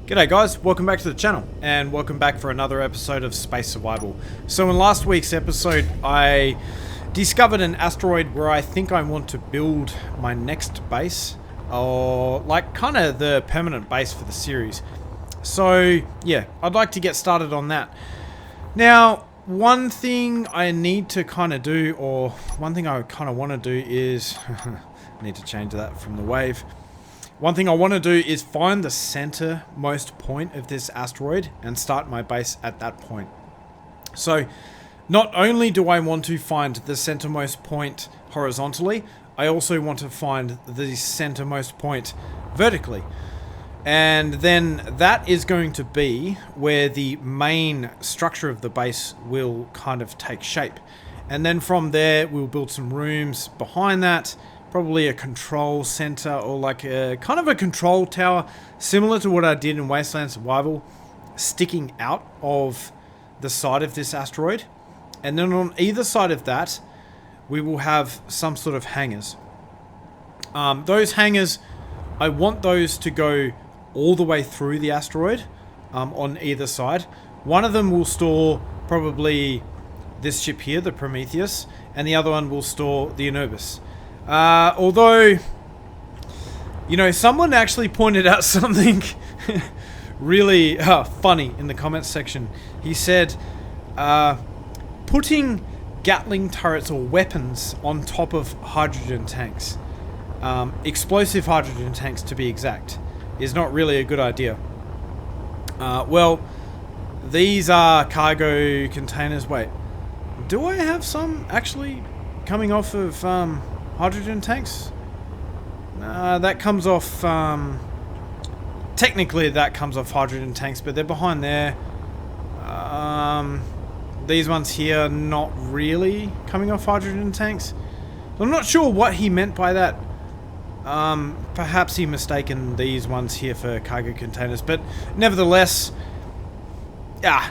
G'day guys, welcome back to the channel and welcome back for another episode of Space Survival. So in last week's episode I discovered an asteroid where I think I want to build my next base, or like kind of the permanent base for the series. So yeah, I'd like to get started on that. Now one thing I need to kind of do, or one thing I kind of want to do is I need to change that from the wave. One thing I want to do is find the centermost point of this asteroid and start my base at that point. So not only do I want to find the centermost point horizontally, I also want to find the centermost point vertically. And then that is going to be where the main structure of the base will kind of take shape. And then from there we'll build some rooms behind that. Probably a control center, or like a kind of a control tower, similar to what I did in Wasteland Survival, sticking out of the side of this asteroid. And then on either side of that, we will have some sort of hangars. Those hangars, I want those to go all the way through the asteroid on either side. One of them will store probably this ship here, the Prometheus, and the other one will store the Anubis. Although, you know, someone actually pointed out something really funny in the comments section. He said, putting Gatling turrets or weapons on top of hydrogen tanks, explosive hydrogen tanks to be exact, is not really a good idea. Well, these are cargo containers. Wait, do I have some actually coming off of hydrogen tanks? That comes off, technically that comes off hydrogen tanks, but they're behind there. These ones here, not really coming off hydrogen tanks. I'm not sure what he meant by that. Perhaps he mistaken these ones here for cargo containers, but nevertheless,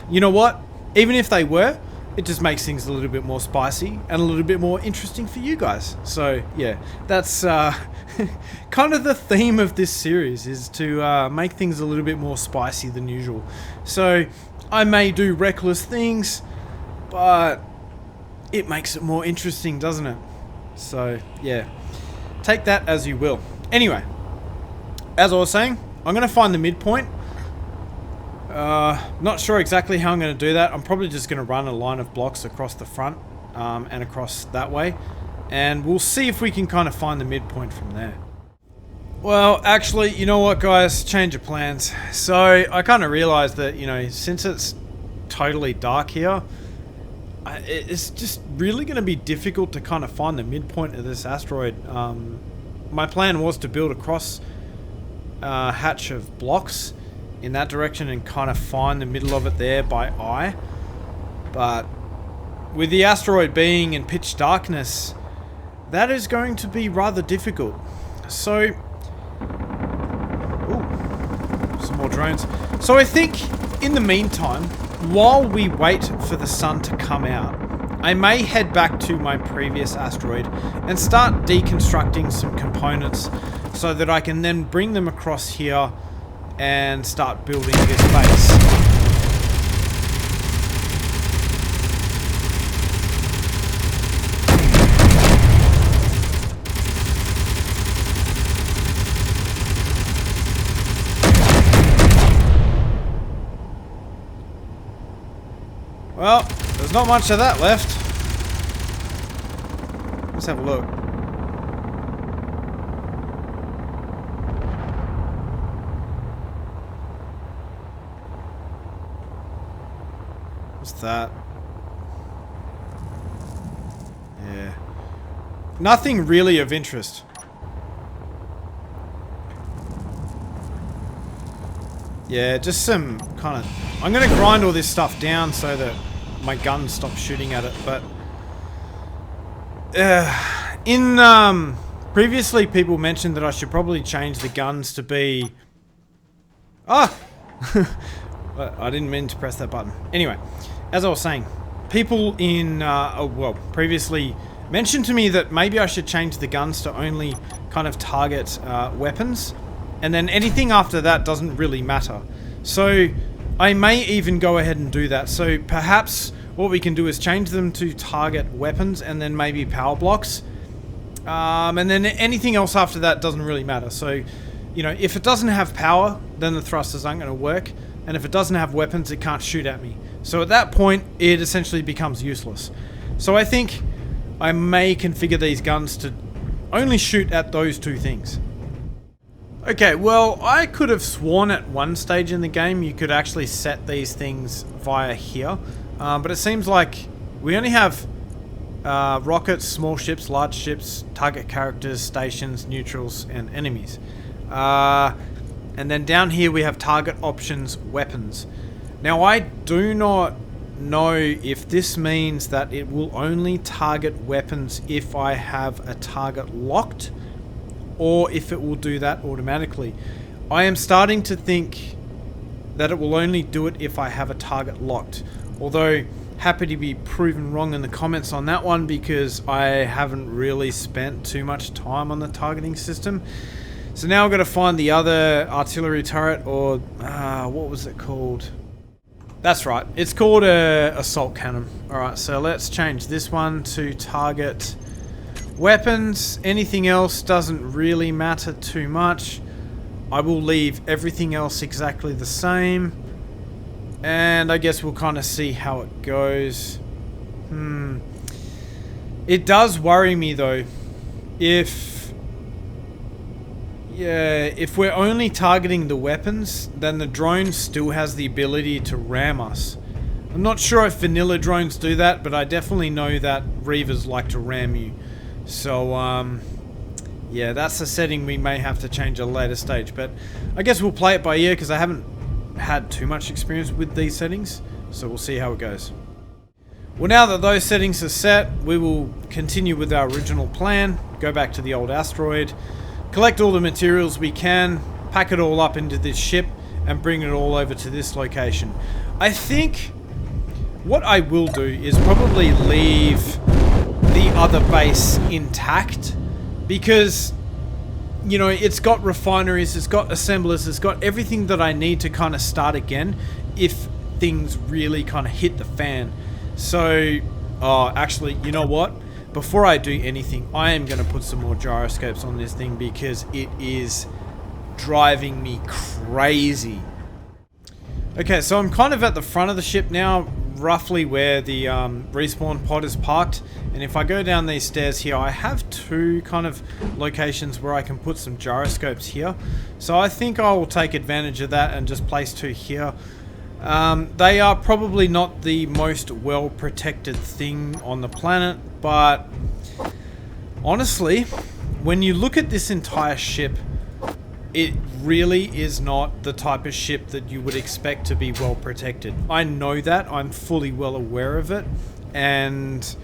you know what? Even if they were, it just makes things a little bit more spicy and a little bit more interesting for you guys. So yeah, that's kind of the theme of this series, is to make things a little bit more spicy than usual. So I may do reckless things, but it makes it more interesting, doesn't it? So yeah, take that as you will. Anyway, as I was saying, I'm going to find the midpoint. Not sure exactly how I'm going to do that. I'm probably just going to run a line of blocks across the front and across that way, and we'll see if we can kind of find the midpoint from there. Well, actually, you know what guys, change of plans. So I kind of realized that, you know, since it's totally dark here, it's just really going to be difficult to kind of find the midpoint of this asteroid. My plan was to build a cross hatch of blocks in that direction and kind of find the middle of it there by eye, but with the asteroid being in pitch darkness, that is going to be rather difficult. So, ooh, some more drones. So I think in the meantime, while we wait for the sun to come out, I may head back to my previous asteroid and start deconstructing some components so that I can then bring them across here and start building this base. Well, there's not much of that left. Let's have a look. What's that? Yeah. Nothing really of interest. Yeah, just some kind of... I'm going to grind all this stuff down so that my gun stops shooting at it, but... previously people mentioned that I should probably change the guns to be... Ah! I didn't mean to press that button. Anyway, as I was saying, people in, previously mentioned to me that maybe I should change the guns to only kind of target weapons, and then anything after that doesn't really matter. So I may even go ahead and do that. So perhaps what we can do is change them to target weapons and then maybe power blocks. And then anything else after that doesn't really matter. So, you know, if it doesn't have power, then the thrusters aren't going to work. And if it doesn't have weapons, it can't shoot at me. So at that point, it essentially becomes useless. So I think I may configure these guns to only shoot at those two things. Okay, well, I could have sworn at one stage in the game you could actually set these things via here. But it seems like we only have rockets, small ships, large ships, target characters, stations, neutrals, and enemies. And then down here we have target options, weapons. Now I do not know if this means that it will only target weapons if I have a target locked, or if it will do that automatically. I am starting to think that it will only do it if I have a target locked. Although, happy to be proven wrong in the comments on that one, because I haven't really spent too much time on the targeting system. So now I've got to find the other artillery turret, or what was it called? That's right, it's called a assault cannon. Alright, so let's change this one to target weapons. Anything else doesn't really matter too much. I will leave everything else exactly the same. And I guess we'll kind of see how it goes. It does worry me though. If we're only targeting the weapons, then the drone still has the ability to ram us. I'm not sure if vanilla drones do that, but I definitely know that Reavers like to ram you. So, yeah, that's a setting we may have to change at a later stage. But I guess we'll play it by ear, because I haven't had too much experience with these settings. So we'll see how it goes. Well, now that those settings are set, we will continue with our original plan. Go back to the old asteroid. Collect all the materials we can. Pack it all up into this ship. And bring it all over to this location. I think what I will do is probably leave the other base intact, because, you know, it's got refineries, it's got assemblers, it's got everything that I need to kind of start again if things really kind of hit the fan. So, actually, you know what? Before I do anything, I am going to put some more gyroscopes on this thing, because it is driving me crazy. Okay, so I'm kind of at the front of the ship now, roughly where the respawn pod is parked. And if I go down these stairs here, I have two kind of locations where I can put some gyroscopes here. So I think I will take advantage of that and just place two here. They are probably not the most well protected thing on the planet, but honestly, when you look at this entire ship, it really is not the type of ship that you would expect to be well protected. I know that, I'm fully well aware of it, and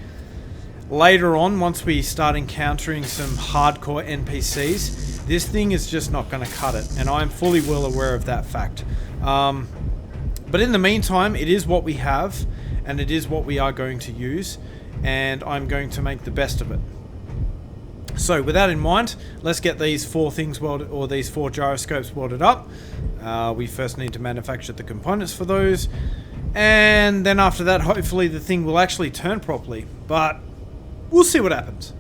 later on, once we start encountering some hardcore NPCs, this thing is just not going to cut it, and I'm fully well aware of that fact. But in the meantime, it is what we have, and it is what we are going to use, and I'm going to make the best of it. So with that in mind, let's get these four things welded, or these four gyroscopes welded up. We first need to manufacture the components for those, and then after that, hopefully the thing will actually turn properly, but we'll see what happens.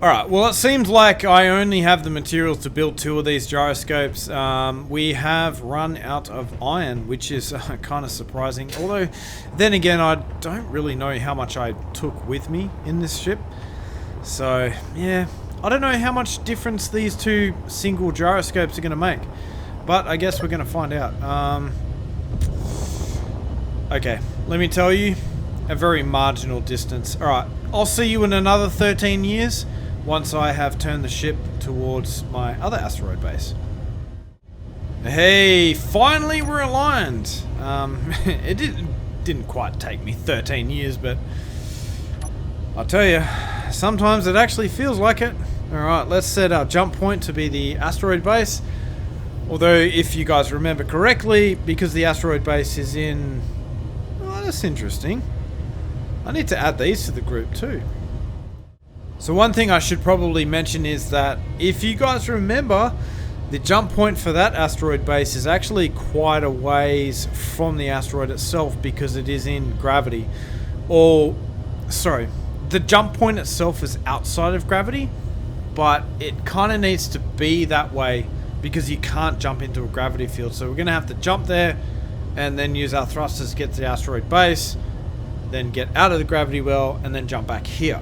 Alright, well, it seems like I only have the materials to build two of these gyroscopes. We have run out of iron, which is kind of surprising, although then again, I don't really know how much I took with me in this ship. So, yeah, I don't know how much difference these two single gyroscopes are going to make, but I guess we're going to find out. Okay, let me tell you, a very marginal distance. Alright, I'll see you in another 13 years once I have turned the ship towards my other asteroid base. Hey, finally we're aligned. It didn't quite take me 13 years, but I'll tell you, sometimes it actually feels like it. Alright, let's set our jump point to be the asteroid base. Although, if you guys remember correctly, because the asteroid base is in... Oh, that's interesting. I need to add these to the group too. So one thing I should probably mention is that if you guys remember, The jump point for that asteroid base is actually quite a ways from the asteroid itself because it is in gravity. Or, sorry, the jump point itself is outside of gravity, but it kind of needs to be that way because you can't jump into a gravity field. So we're going to have to jump there and then use our thrusters to get to the asteroid base, then get out of the gravity well, and then jump back here.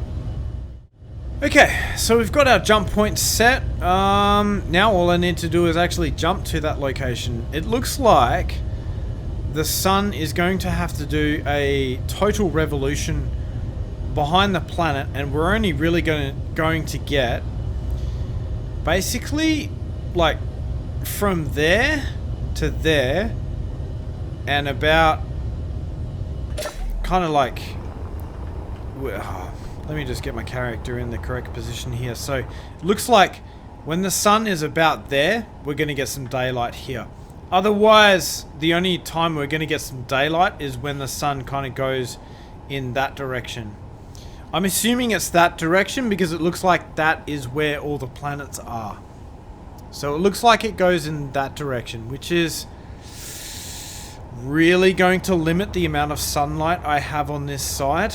Okay, so we've got our jump point set. Now all I need to do is actually jump to that location. It looks like the sun is going to have to do a total revolution behind the planet, and we're only really going to get basically like from there to there and about kind of like, let me just get my character in the correct position here. So it looks like when the sun is about there, we're going to get some daylight here. Otherwise, the only time we're going to get some daylight is when the sun kind of goes in that direction. I'm assuming it's that direction because it looks like that is where all the planets are. So it looks like it goes in that direction, which is really going to limit the amount of sunlight I have on this side,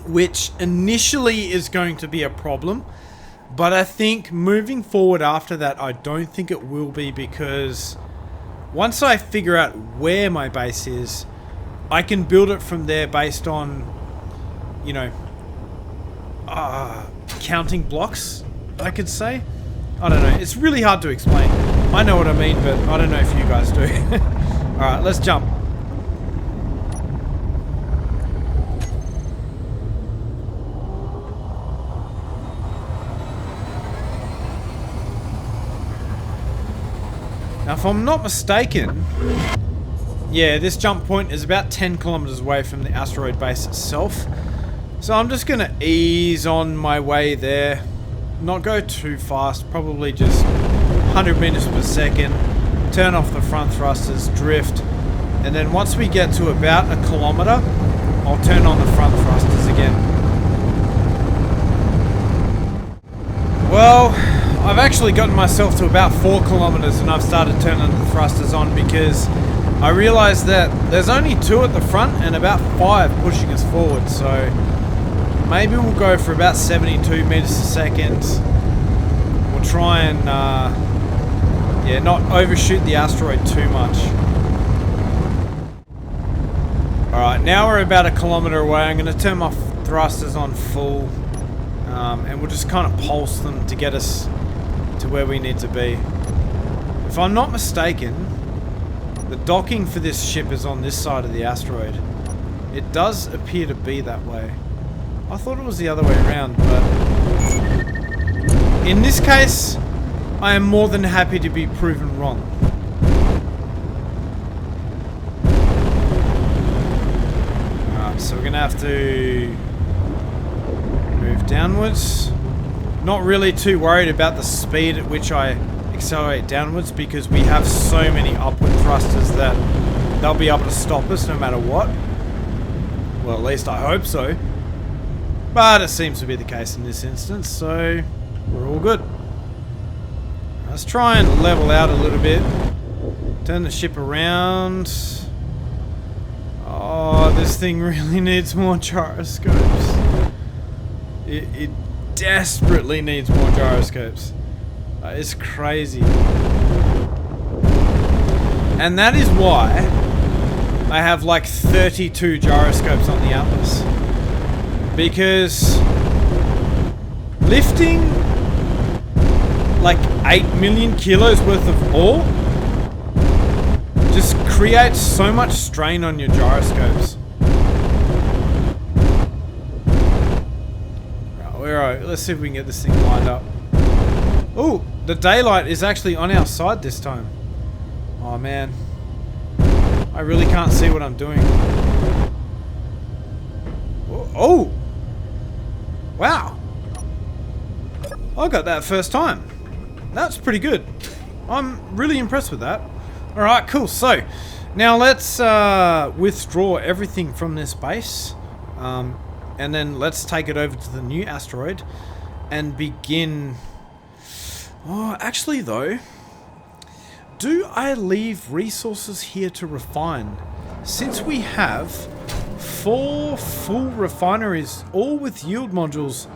which initially is going to be a problem, but I think moving forward after that, I don't think it will be, because once I figure out where my base is, I can build it from there based on, you know, counting blocks, I could say. I don't know, it's really hard to explain. I know what I mean, but I don't know if you guys do. Alright, let's jump. Now, if I'm not mistaken, yeah, this jump point is about 10 kilometers away from the asteroid base itself. So I'm just going to ease on my way there. Not go too fast, probably just 100 meters per second. Turn off the front thrusters, drift. And then once we get to about a kilometer, I'll turn on the front thrusters again. Well, I've actually gotten myself to about 4 kilometers and I've started turning the thrusters on because I realized that there's only 2 at the front and about 5 pushing us forward. So maybe we'll go for about 72 meters a second. We'll try and yeah, not overshoot the asteroid too much. Alright, now we're about a kilometer away. I'm going to turn my thrusters on full. And we'll just kind of pulse them to get us to where we need to be. If I'm not mistaken, the docking for this ship is on this side of the asteroid. It does appear to be that way. I thought it was the other way around, but in this case, I am more than happy to be proven wrong. Alright, so we're gonna have to move downwards. Not really too worried about the speed at which I accelerate downwards because we have so many upward thrusters that they'll be able to stop us no matter what. Well, at least I hope so. But it seems to be the case in this instance, so we're all good. Let's try and level out a little bit. Turn the ship around. Oh, this thing really needs more gyroscopes. It desperately needs more gyroscopes. It's crazy. And that is why I have like 32 gyroscopes on the Atlas. Because lifting like 8 million kilos worth of ore just creates so much strain on your gyroscopes. Alright, let's see if we can get this thing lined up. Oh, the daylight is actually on our side this time. Oh man, I really can't see what I'm doing. Oh! Wow! I got that first time. That's pretty good. I'm really impressed with that. Alright, cool. So, now let's withdraw everything from this base. And then let's take it over to the new asteroid and begin Oh, actually though, do I leave resources here to refine? Since we have 4 full refineries, all with yield modules,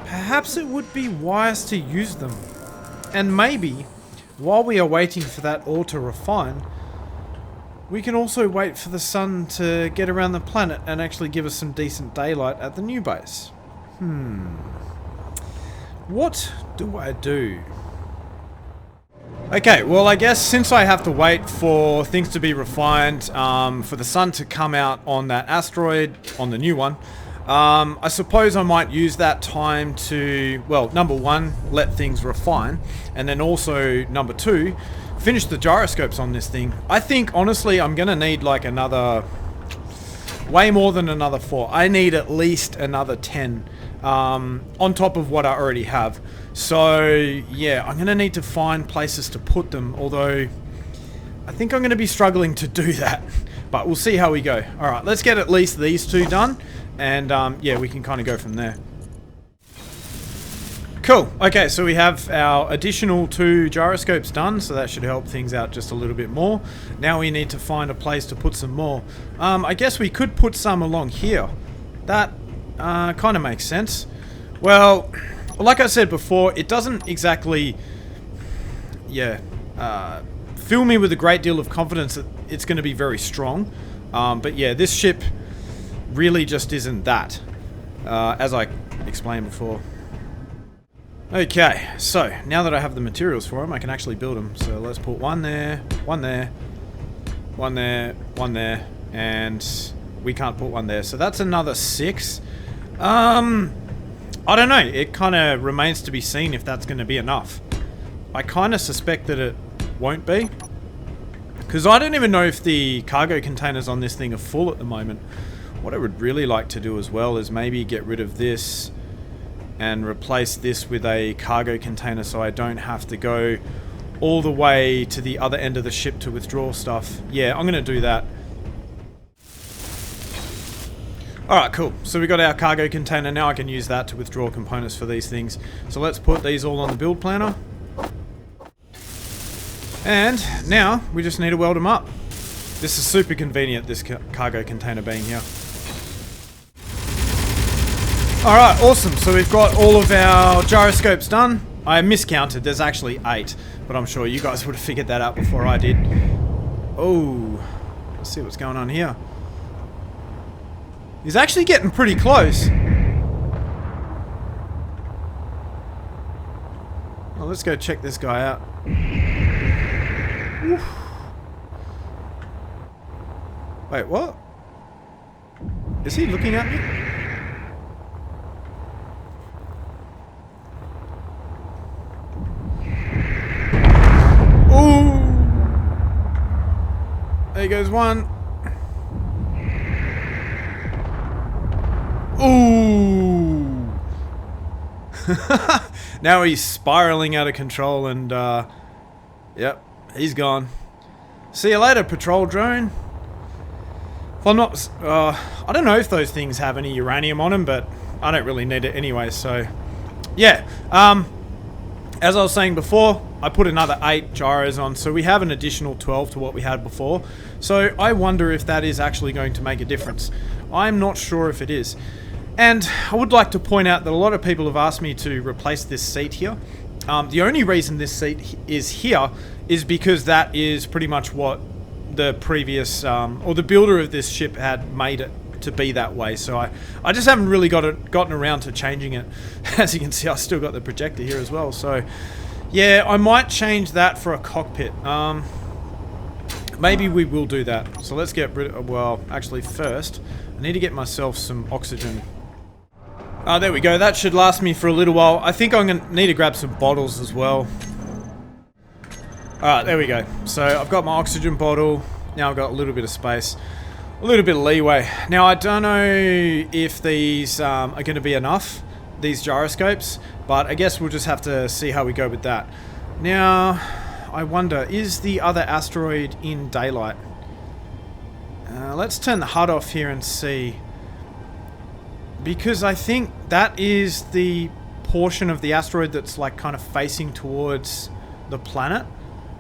perhaps it would be wise to use them. And maybe, while we are waiting for that ore to refine, we can also wait for the sun to get around the planet and actually give us some decent daylight at the new base. What do I do? Okay, well I guess since I have to wait for things to be refined, for the sun to come out on that asteroid, on the new one, I suppose I might use that time to, well, number one, let things refine, and then also, number two, finish the gyroscopes on this thing. I think, honestly, I'm gonna need like another, way more than another 4. I need at least another 10, on top of what I already have. So, yeah, I'm gonna need to find places to put them, although I think I'm gonna be struggling to do that. But we'll see how we go. Alright, let's get at least these 2 done, and yeah, we can kind of go from there. Cool. Okay, so we have our additional 2 gyroscopes done, so that should help things out just a little bit more. Now we need to find a place to put some more. I guess we could put some along here. That kind of makes sense. Well, like I said before, it doesn't exactly, fill me with a great deal of confidence that it's going to be very strong. But yeah, this ship really just isn't that, as I explained before. Okay, so now that I have the materials for them, I can actually build them. So let's put one there, one there, one there, one there, and we can't put one there. So that's another 6. I don't know. It kind of remains to be seen if that's going to be enough. I kind of suspect that it won't be, because I don't even know if the cargo containers on this thing are full at the moment. What I would really like to do as well is maybe get rid of this and replace this with a cargo container so I don't have to go all the way to the other end of the ship to withdraw stuff. Yeah, I'm going to do that. Alright, cool. So we got our cargo container. Now I can use that to withdraw components for these things. So let's put these all on the build planner. And now we just need to weld them up. This is super convenient, this cargo container being here. Alright, awesome. So we've got all of our gyroscopes done. I miscounted, there's actually 8, but I'm sure you guys would have figured that out before I did. Oh, let's see what's going on here. He's actually getting pretty close. Well, let's go check this guy out. Oof. Wait, what? Is he looking at me? Ooh! There goes one. Ooh! Now he's spiraling out of control and, yep, he's gone. See you later, patrol drone. If I'm not, I don't know if those things have any uranium on them, but I don't really need it anyway, so, yeah. As I was saying before, I put another 8 gyros on, so we have an additional 12 to what we had before. So I wonder if that is actually going to make a difference. I'm not sure if it is. And I would like to point out that a lot of people have asked me to replace this seat here. The only reason this seat is here is because that is pretty much what the previous, or the builder of this ship had made it to be that way. So I just haven't really gotten around to changing it. As you can see, I still got the projector here as well. So yeah, I might change that for a cockpit. Maybe we will do that. So let's get rid of, well, actually first, I need to get myself some oxygen. There we go. That should last me for a little while. I think I'm going to need to grab some bottles as well. Alright, there we go. So I've got my oxygen bottle. Now I've got a little bit of space. A little bit of leeway. Now I don't know if these are going to be enough, these gyroscopes, but I guess we'll just have to see how we go with that. Now, I wonder, is the other asteroid in daylight? Let's turn the HUD off here and see. Because I think that is the portion of the asteroid that's like kind of facing towards the planet,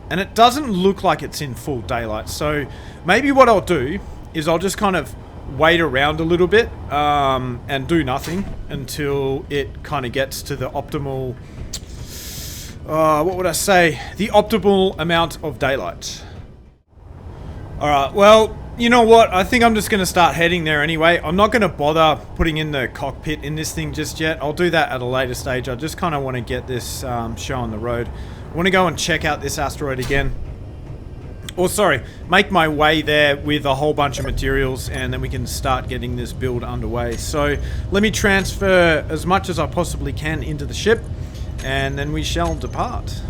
and it doesn't look like it's in full daylight. So maybe what I'll do is I'll just kind of wait around a little bit and do nothing until it kind of gets to the optimal, what would I say? The optimal amount of daylight. Alright, well, you know what? I think I'm just going to start heading there anyway. I'm not going to bother putting in the cockpit in this thing just yet. I'll do that at a later stage. I just kind of want to get this show on the road. I want to go and check out this asteroid again. Or sorry, make my way there with a whole bunch of materials, and then we can start getting this build underway. So let me transfer as much as I possibly can into the ship, and then we shall depart.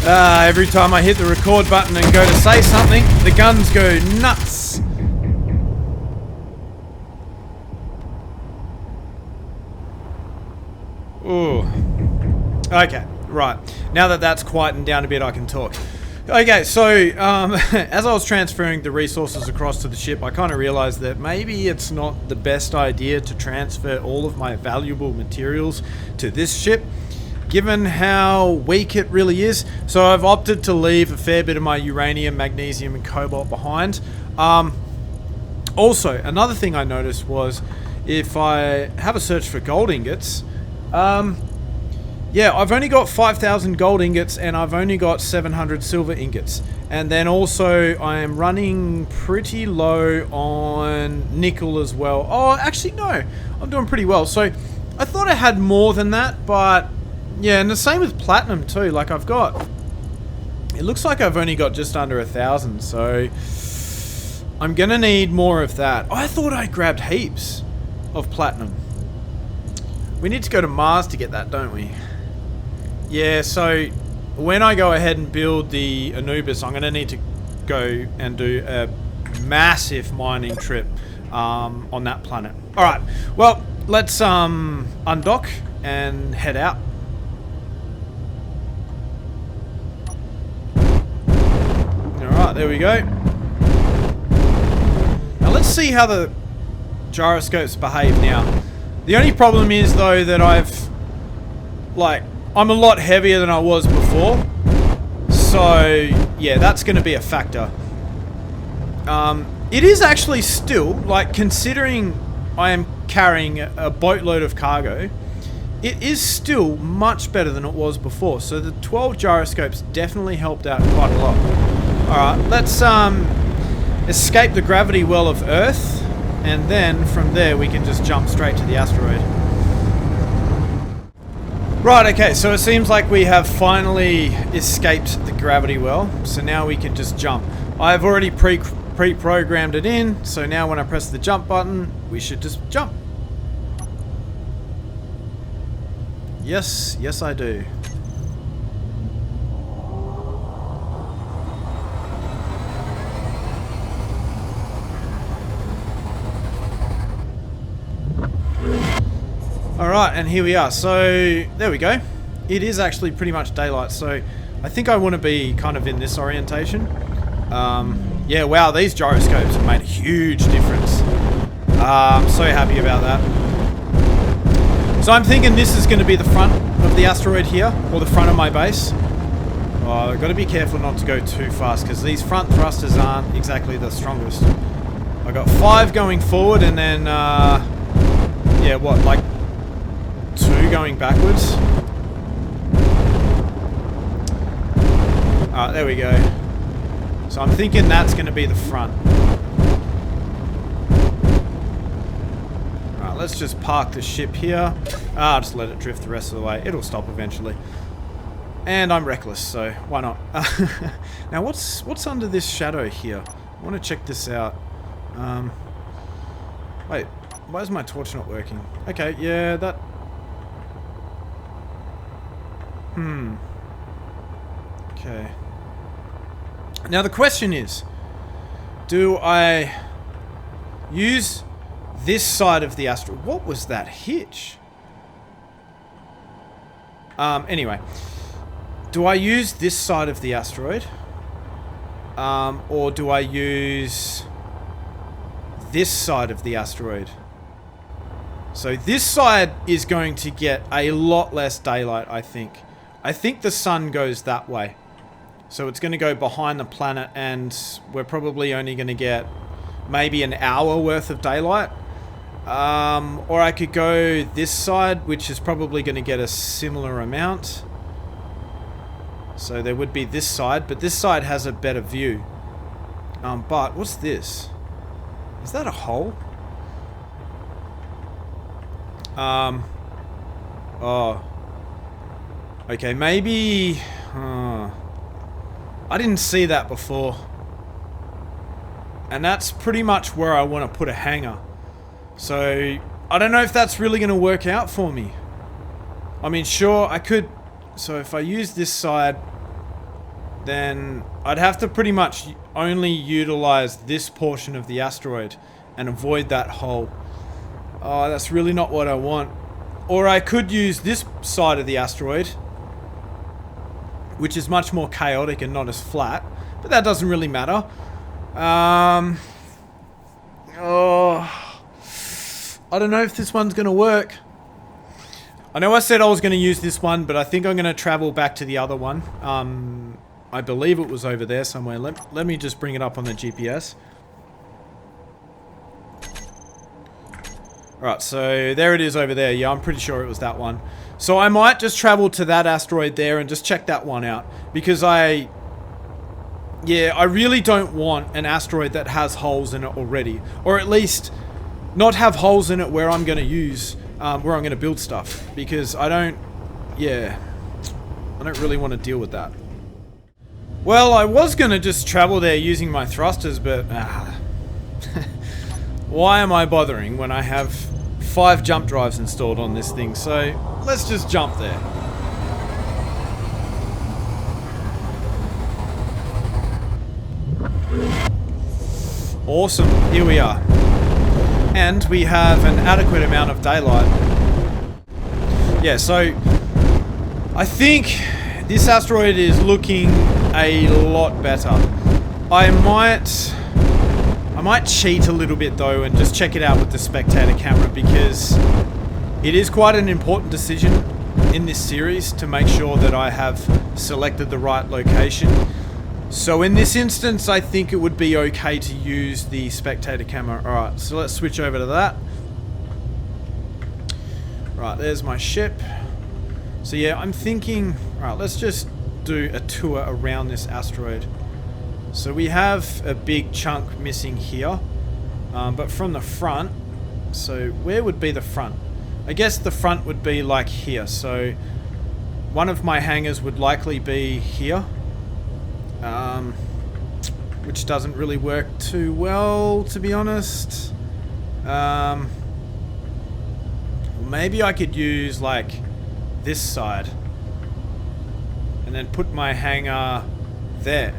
Every time I hit the record button and go to say something, the guns go nuts. Ooh. Okay, right. Now that that's quietened down a bit, I can talk. Okay, so as I was transferring the resources across to the ship, I kind of realized that maybe it's not the best idea to transfer all of my valuable materials to this ship, given how weak it really is. So I've opted to leave a fair bit of my uranium, magnesium, and cobalt behind. Also, another thing I noticed was if I have a search for gold ingots, yeah, I've only got 5,000 gold ingots and I've only got 700 silver ingots. And then also I am running pretty low on nickel as well. Oh, actually no, I'm doing pretty well. So I thought I had more than that, but yeah, and the same with platinum too. Like I've got, it looks like I've only got just under 1,000. So I'm gonna need more of that. I thought I grabbed heaps of platinum. We need to go to Mars to get that, don't we? Yeah, so when I go ahead and build the Anubis, I'm going to need to go and do a massive mining trip on that planet. Alright, well, let's undock and head out. Alright, there we go. Now let's see how the gyroscopes behave now. The only problem is though that I'm a lot heavier than I was before, so yeah, that's going to be a factor. It is actually still, like, considering I am carrying a boatload of cargo, it is still much better than it was before, so the 12 gyroscopes definitely helped out quite a lot. Alright, let's escape the gravity well of Earth, and then from there we can just jump straight to the asteroid. Right, okay, so it seems like we have finally escaped the gravity well, so now we can just jump. I've already pre-programmed it in, so now when I press the jump button, we should just jump. Yes, yes I do. Alright, and here we are. So, there we go. It is actually pretty much daylight, so I think I want to be kind of in this orientation. Yeah, wow, these gyroscopes have made a huge difference. I'm so happy about that. So I'm thinking this is going to be the front of the asteroid here, or the front of my base. Oh, I've got to be careful not to go too fast, because these front thrusters aren't exactly the strongest. I've got 5 going forward, and then, yeah, what, like 2 going backwards. Alright, there we go. So I'm thinking that's going to be the front. Alright, let's just park the ship here. I'll just let it drift the rest of the way. It'll stop eventually. And I'm reckless, so why not? Now what's under this shadow here? I want to check this out. Wait, why is my torch not working? Okay, yeah, that... Okay. Now the question is, do I use this side of the asteroid? What was that hitch? Anyway. Do I use this side of the asteroid? Or do I use this side of the asteroid? So this side is going to get a lot less daylight, I think. I think the sun goes that way. So it's going to go behind the planet, and we're probably only going to get maybe an hour worth of daylight. Or I could go this side, which is probably going to get a similar amount. So there would be this side, but this side has a better view. But what's this? Is that a hole? Oh. Okay, maybe... I didn't see that before. And that's pretty much where I want to put a hangar. So, I don't know if that's really going to work out for me. I mean, sure, I could... So if I use this side, then I'd have to pretty much only utilize this portion of the asteroid and avoid that hole. Oh, that's really not what I want. Or I could use this side of the asteroid, which is much more chaotic and not as flat, but that doesn't really matter. I don't know if this one's going to work. I know I said I was going to use this one, but I think I'm going to travel back to the other one. I believe it was over there somewhere. Let me just bring it up on the GPS. Alright, so there it is over there. Yeah, I'm pretty sure it was that one. So I might just travel to that asteroid there and just check that one out. Because I really don't want an asteroid that has holes in it already. Or at least not have holes in it where I'm going to use, where I'm going to build stuff. Because I don't really want to deal with that. Well, I was going to just travel there using my thrusters, but why am I bothering when I have 5 jump drives installed on this thing? So let's just jump there. Awesome, here we are. And we have an adequate amount of daylight. Yeah, so I think this asteroid is looking a lot better. I might cheat a little bit though and just check it out with the spectator camera, because it is quite an important decision in this series to make sure that I have selected the right location. So in this instance, I think it would be okay to use the spectator camera. Alright, so let's switch over to that. Right, there's my ship. So yeah, I'm thinking, alright, let's just do a tour around this asteroid. So we have a big chunk missing here, but from the front, so where would be the front? I guess the front would be like here, so one of my hangars would likely be here, which doesn't really work too well, to be honest. Maybe I could use like this side and then put my hangar there.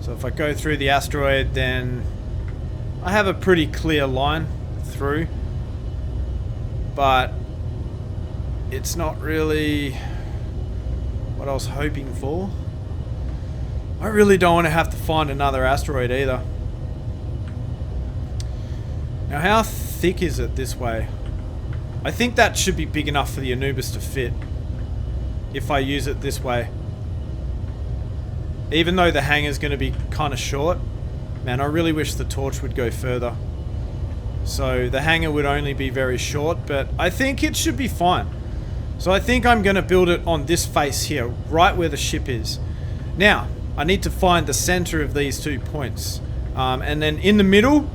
So if I go through the asteroid, then I have a pretty clear line through, but it's not really what I was hoping for. I really don't want to have to find another asteroid either. Now, how thick is it this way? I think that should be big enough for the Anubis to fit if I use it this way. Even though the hangar's going to be kind of short, man, I really wish the torch would go further. So the hangar would only be very short, but I think it should be fine. So I think I'm going to build it on this face here, right where the ship is. Now, I need to find the center of these 2 points. And then in the middle,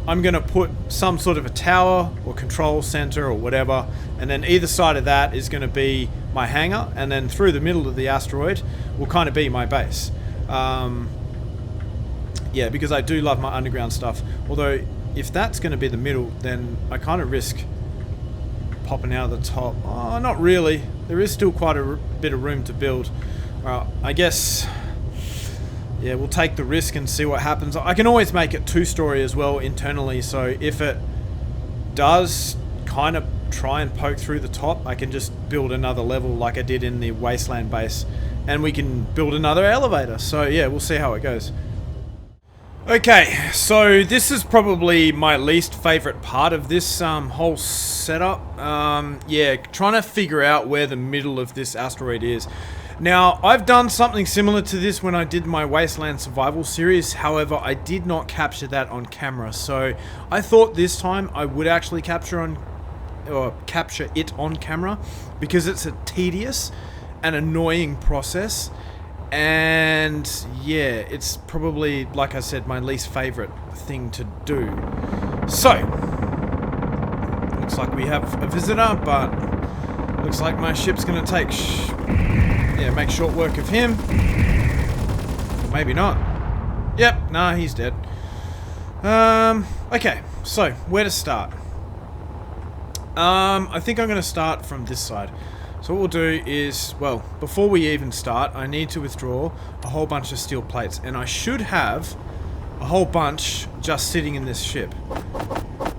I'm going to put some sort of a tower or control center or whatever. And then either side of that is going to be my hangar. And then through the middle of the asteroid will kind of be my base. Yeah, because I do love my underground stuff. Although, if that's going to be the middle, then I kind of risk popping out of the top. Oh, not really. There is still quite a bit of room to build. I guess... yeah, we'll take the risk and see what happens. I can always make it 2-story as well internally, so if it does kind of try and poke through the top, I can just build another level like I did in the Wasteland base, and we can build another elevator. So yeah, we'll see how it goes. Okay, so this is probably my least favorite part of this whole setup. Yeah, trying to figure out where the middle of this asteroid is. Now, I've done something similar to this when I did my Wasteland Survival series, however, I did not capture that on camera, so I thought this time I would actually capture it on camera, because it's a tedious and annoying process. And yeah, it's probably, like I said, my least favorite thing to do. So, looks like we have a visitor, but looks like my ship's gonna take, make short work of him. Or maybe not. Yep, nah, he's dead. Okay, so where to start? I think I'm gonna start from this side. So what we'll do is, well, before we even start, I need to withdraw a whole bunch of steel plates. And I should have a whole bunch just sitting in this ship.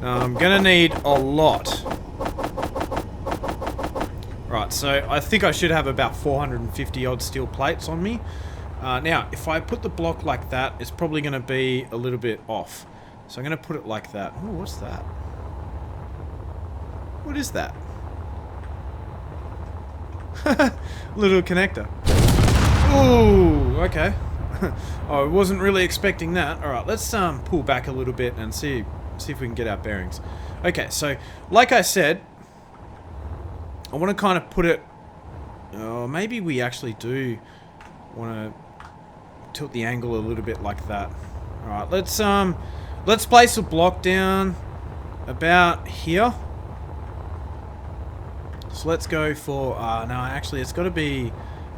Now, I'm gonna need a lot. Right, so I think I should have about 450 odd steel plates on me. Now, if I put the block like that, it's probably gonna be a little bit off. So I'm gonna put it like that. Oh, what's that? What is that? Little connector. Ooh, okay. I wasn't really expecting that. Alright, let's pull back a little bit and see if we can get our bearings. Okay, so like I said, I want to kind of put it, maybe we actually do want to tilt the angle a little bit like that. Alright, let's place a block down about here. So let's go for, no, actually it's got to be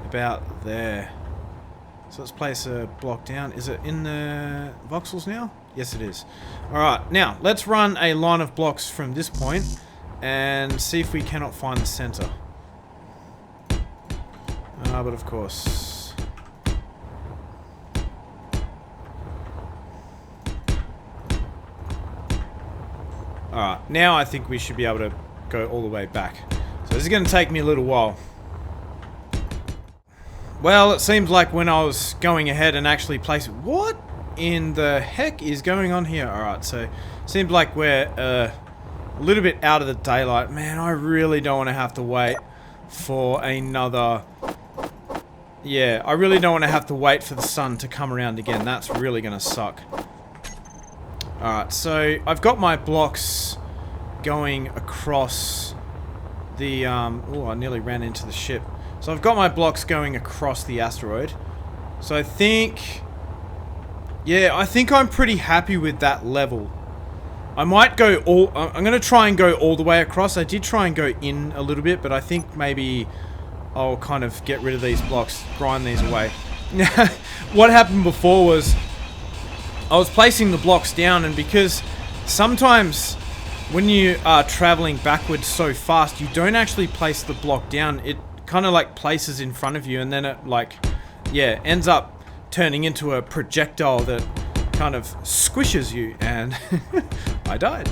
about there. So let's place a block down. Is it in the voxels now? Yes, it is. Alright, now let's run a line of blocks from this point and see if we cannot find the center. But of course. Alright, now I think we should be able to go all the way back. So this is going to take me a little while. Well, it seems like when I was going ahead and actually placing... What in the heck is going on here? Alright, so seems like we're a little bit out of the daylight. Man, I really don't want to have to wait for another... Yeah, I really don't want to have to wait for the sun to come around again. That's really going to suck. Alright, so I've got my blocks going across... oh, I nearly ran into the ship. So I've got my blocks going across the asteroid. So I think... Yeah, I think I'm pretty happy with that level. I might go all... I'm going to try and go all the way across. I did try and go in a little bit, but I think maybe I'll kind of get rid of these blocks, grind these away. What happened before was I was placing the blocks down, and because sometimes... when you are traveling backwards so fast, you don't actually place the block down. It kind of like places in front of you, and then it like, yeah, ends up turning into a projectile that kind of squishes you, and I died.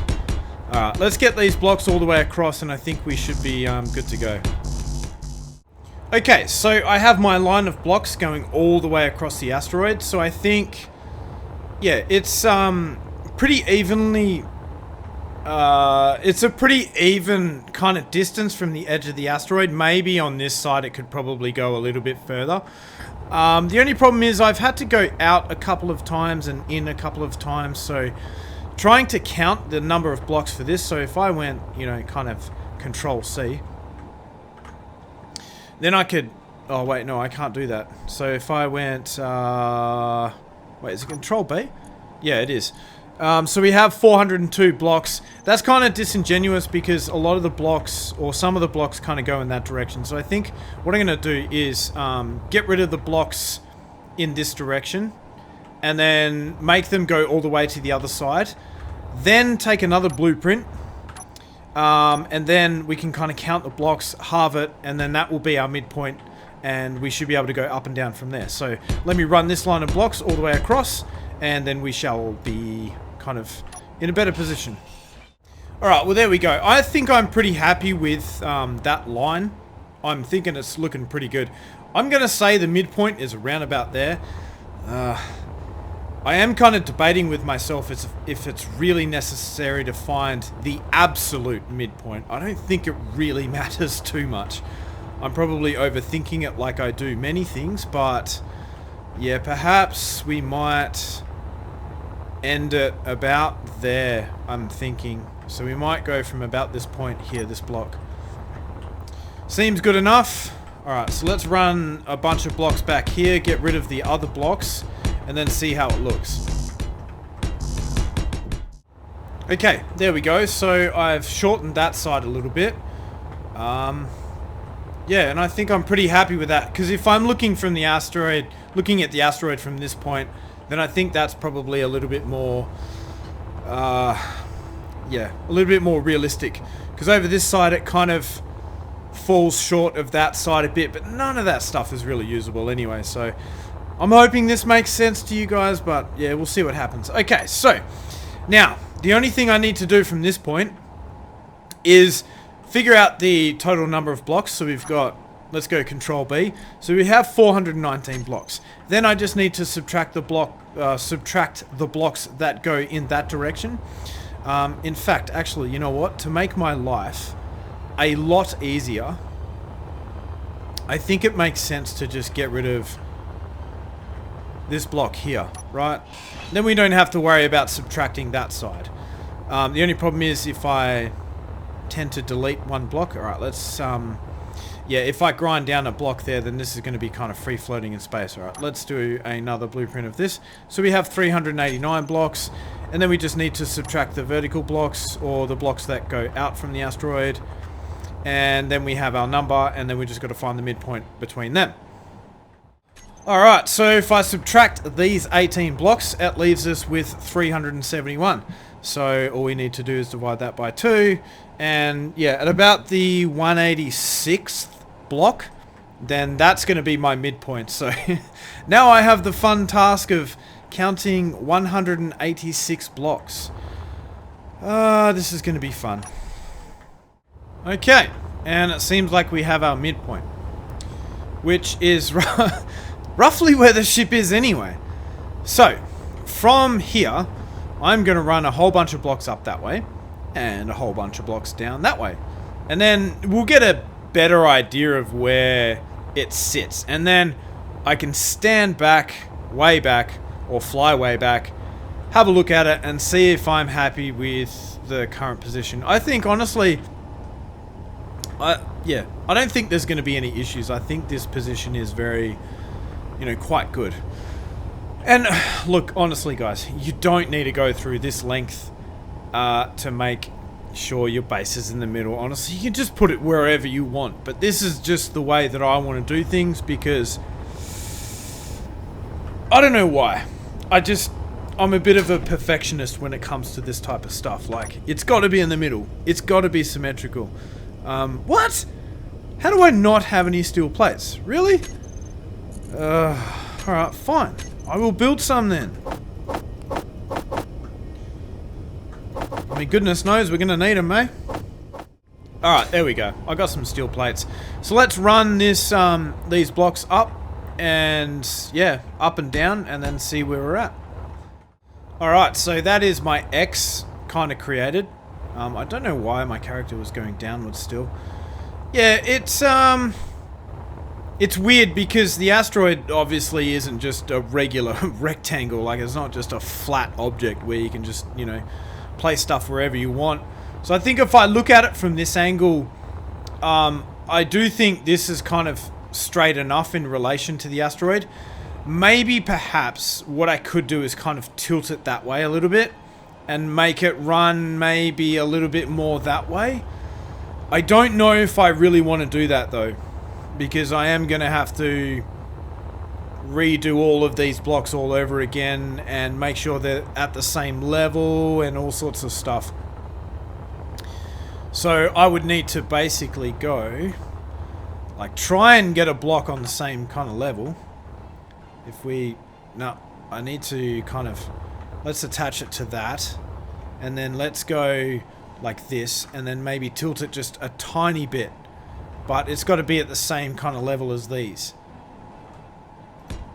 Alright, let's get these blocks all the way across, and I think we should be good to go. Okay, so I have my line of blocks going all the way across the asteroid, so I think, yeah, it's pretty evenly... it's a pretty even kind of distance from the edge of the asteroid. Maybe on this side it could probably go a little bit further. The only problem is I've had to go out a couple of times and in a couple of times, so trying to count the number of blocks for this, so if I went, you know, kind of Control C, then I could... Oh wait, no, I can't do that. So if I went... wait, is it Control B? Yeah, it is. So we have 402 blocks. That's kind of disingenuous because a lot of the blocks, or some of the blocks, kind of go in that direction. So I think what I'm going to do is get rid of the blocks in this direction and then make them go all the way to the other side. Then take another blueprint and then we can kind of count the blocks, halve it, and then that will be our midpoint, and we should be able to go up and down from there. So let me run this line of blocks all the way across, and then we shall be kind of in a better position. Alright, well there we go. I think I'm pretty happy with that line. I'm thinking it's looking pretty good. I'm going to say the midpoint is around about there. I am kind of debating with myself if it's really necessary to find the absolute midpoint. I don't think it really matters too much. I'm probably overthinking it like I do many things, but yeah, perhaps we might end it about there, I'm thinking. So we might go from about this point here, this block. Seems good enough. Alright, so let's run a bunch of blocks back here, get rid of the other blocks, and then see how it looks. Okay, there we go. So I've shortened that side a little bit. Yeah, and I think I'm pretty happy with that, because if I'm looking from the asteroid, looking at the asteroid from this point, then I think that's probably a little bit more, yeah, a little bit more realistic. Because over this side, it kind of falls short of that side a bit, but none of that stuff is really usable anyway, so I'm hoping this makes sense to you guys, but yeah, we'll see what happens. Okay, so now the only thing I need to do from this point is figure out the total number of blocks. So we've got, let's go Control B. So we have 419 blocks. Then I just need to subtract the blocks that go in that direction. In fact, actually, you know what? To make my life a lot easier, I think it makes sense to just get rid of this block here, right? Then we don't have to worry about subtracting that side. The only problem is if I tend to delete one block. Alright, let's, yeah, if I grind down a block there, then this is going to be kind of free floating in space. Alright, let's do another blueprint of this. So we have 389 blocks, and then we just need to subtract the vertical blocks, or the blocks that go out from the asteroid. And then we have our number, and then we just got to find the midpoint between them. Alright, so if I subtract these 18 blocks, it leaves us with 371. So all we need to do is divide that by 2. And yeah, at about the 186th block, then that's going to be my midpoint. So now I have the fun task of counting 186 blocks. This is going to be fun. Okay, and it seems like we have our midpoint, which is roughly where the ship is anyway. So, from here, I'm going to run a whole bunch of blocks up that way, and a whole bunch of blocks down that way. And then we'll get a better idea of where it sits. And then I can stand back, way back, or fly way back, have a look at it, and see if I'm happy with the current position. I think, honestly, yeah, I don't think there's going to be any issues. I think this position is very, you know, quite good. And look, honestly, guys, you don't need to go through this length to make sure your base is in the middle. Honestly, you can just put it wherever you want. But this is just the way that I want to do things, because I don't know why. I'm a bit of a perfectionist when it comes to this type of stuff. Like, it's got to be in the middle. It's got to be symmetrical. What? How do I not have any steel plates? Really? Alright, fine. I will build some then. I mean, goodness knows we're gonna need them, eh? Alright, there we go. I got some steel plates. So let's run this, these blocks up, and yeah, up and down, and then see where we're at. Alright, so that is my X kind of created. I don't know why my character was going downwards still. Yeah, it's weird because the asteroid obviously isn't just a regular rectangle. Like, it's not just a flat object where you can just, you know, place stuff wherever you want. So I think if I look at it from this angle, I do think this is kind of straight enough in relation to the asteroid. Maybe perhaps what I could do is kind of tilt it that way a little bit and make it run maybe a little bit more that way. I don't know if I really want to do that though, because I am going to have to redo all of these blocks all over again and make sure they're at the same level and all sorts of stuff. So I would need to basically go, like, try and get a block on the same kind of level. No, I need to kind of, let's attach it to that, and then let's go like this, and then maybe tilt it just a tiny bit, but it's got to be at the same kind of level as these.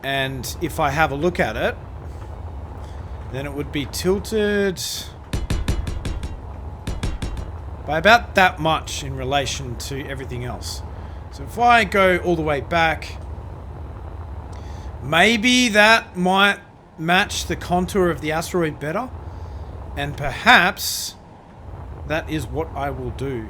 And if I have a look at it, then it would be tilted by about that much in relation to everything else. So if I go all the way back, maybe that might match the contour of the asteroid better, and perhaps that is what I will do.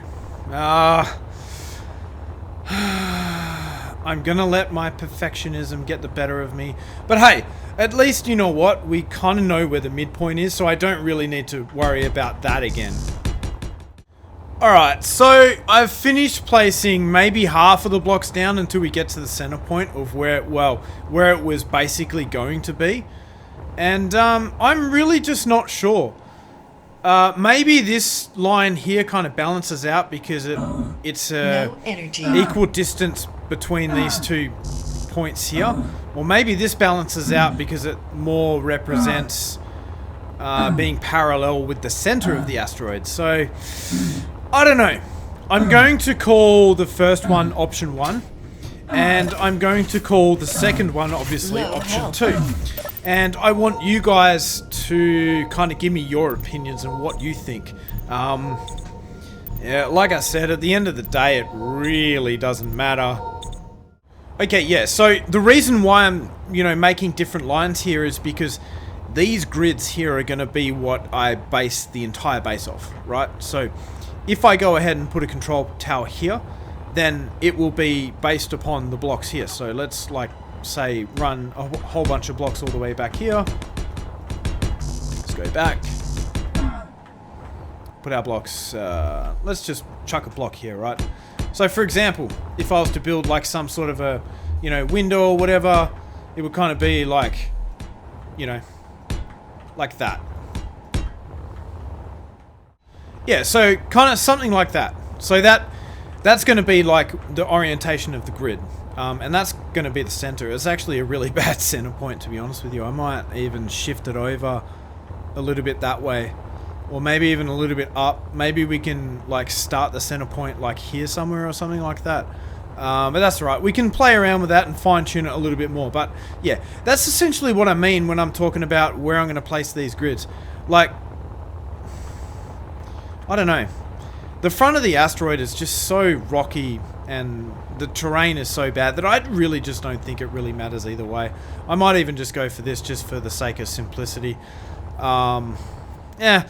I'm gonna let my perfectionism get the better of me. But hey, at least you know what? We kind of know where the midpoint is, so I don't really need to worry about that again. Alright, so I've finished placing maybe half of the blocks down until we get to the center point of where it was basically going to be. And I'm really just not sure. Maybe this line here kind of balances out because it's a equal distance between these 2 points here. Or maybe this balances out because it more represents being parallel with the center of the asteroid. So, I don't know. I'm going to call the first one option 1. And I'm going to call the second one, obviously, option 2. And I want you guys to kind of give me your opinions and what you think. Yeah, like I said, at the end of the day, it really doesn't matter. Okay, yeah, so the reason why I'm, making different lines here is because these grids here are going to be what I base the entire base off, right? So if I go ahead and put a control tower here, then it will be based upon the blocks here. So let's, say, run a whole bunch of blocks all the way back here. Let's go back. Put our blocks, let's just chuck a block here, right? So for example, if I was to build some sort of a, window or whatever, it would kind of be like that. Yeah, so kind of something like that. So that's going to be the orientation of the grid. And that's going to be the center. It's actually a really bad center point, to be honest with you. I might even shift it over a little bit that way. Or maybe even a little bit up. Maybe we can start the center point here somewhere or something like that. But that's alright. We can play around with that and fine tune it a little bit more. But yeah, that's essentially what I mean when I'm talking about where I'm going to place these grids. I don't know. The front of the asteroid is just so rocky and the terrain is so bad that I really just don't think it really matters either way. I might even just go for this just for the sake of simplicity. Yeah,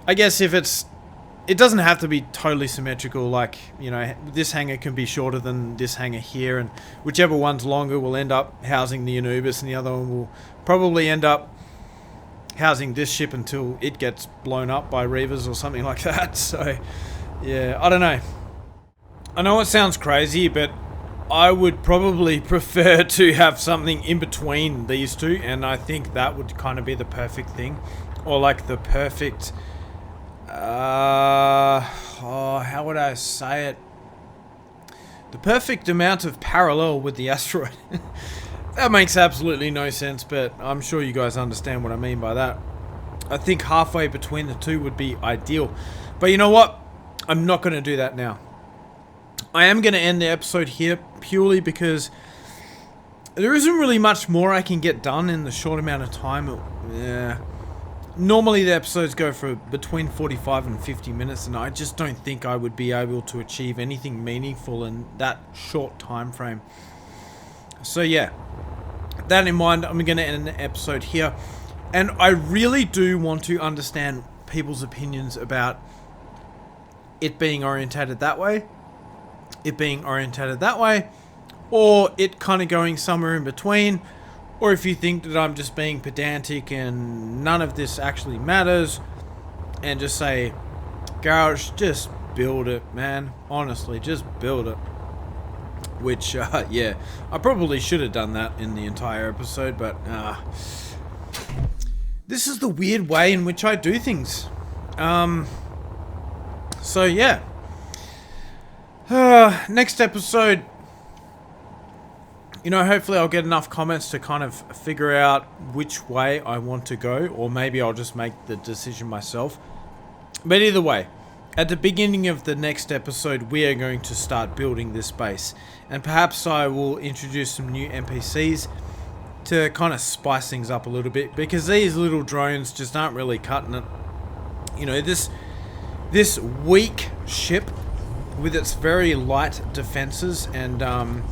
I guess if it doesn't have to be totally symmetrical, this hangar can be shorter than this hangar here, and whichever one's longer will end up housing the Anubis, and the other one will probably end up housing this ship until it gets blown up by Reavers or something like that. So, yeah, I don't know. I know it sounds crazy, but I would probably prefer to have something in between these two, and I think that would kind of be the perfect thing. Or the perfect... how would I say it? The perfect amount of parallel with the asteroid. That makes absolutely no sense, but I'm sure you guys understand what I mean by that. I think halfway between the two would be ideal. But you know what? I'm not going to do that now. I am going to end the episode here purely because there isn't really much more I can get done in the short amount of time. Yeah. Normally the episodes go for between 45 and 50 minutes, and I just don't think I would be able to achieve anything meaningful in that short time frame. So yeah, that in mind, I'm going to end the episode here. And I really do want to understand people's opinions about it being orientated that way, it being orientated that way, or it kind of going somewhere in between. Or if you think that I'm just being pedantic and none of this actually matters, and just say, Garage, just build it, man. Honestly, just build it. Which, yeah, I probably should have done that in the entire episode, but this is the weird way in which I do things. So, yeah. Next episode... hopefully I'll get enough comments to kind of figure out which way I want to go, or maybe I'll just make the decision myself. But either way, at the beginning of the next episode, we are going to start building this base. And perhaps I will introduce some new NPCs to kind of spice things up a little bit, because these little drones just aren't really cutting it. You know, this weak ship with its very light defenses and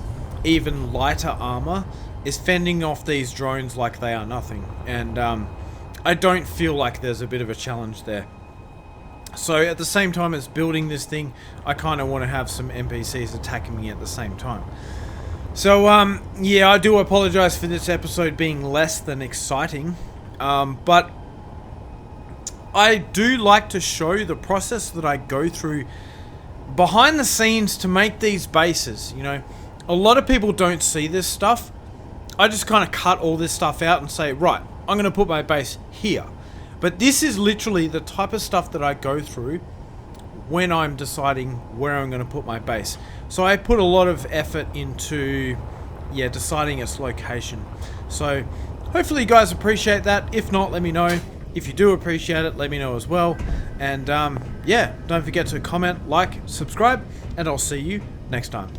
even lighter armor is fending off these drones like they are nothing, and I don't feel like there's a bit of a challenge there. So at the same time as building this thing, I kind of want to have some NPCs attacking me at the same time. So yeah, I do apologize for this episode being less than exciting, but I do like to show the process that I go through behind the scenes to make these bases. You know, a lot of people don't see this stuff. I just kind of cut all this stuff out and say, right, I'm going to put my base here. But this is literally the type of stuff that I go through when I'm deciding where I'm going to put my base. So I put a lot of effort into, yeah, deciding its location. So hopefully you guys appreciate that. If not, let me know. If you do appreciate it, let me know as well. And yeah, don't forget to comment, like, subscribe, and I'll see you next time.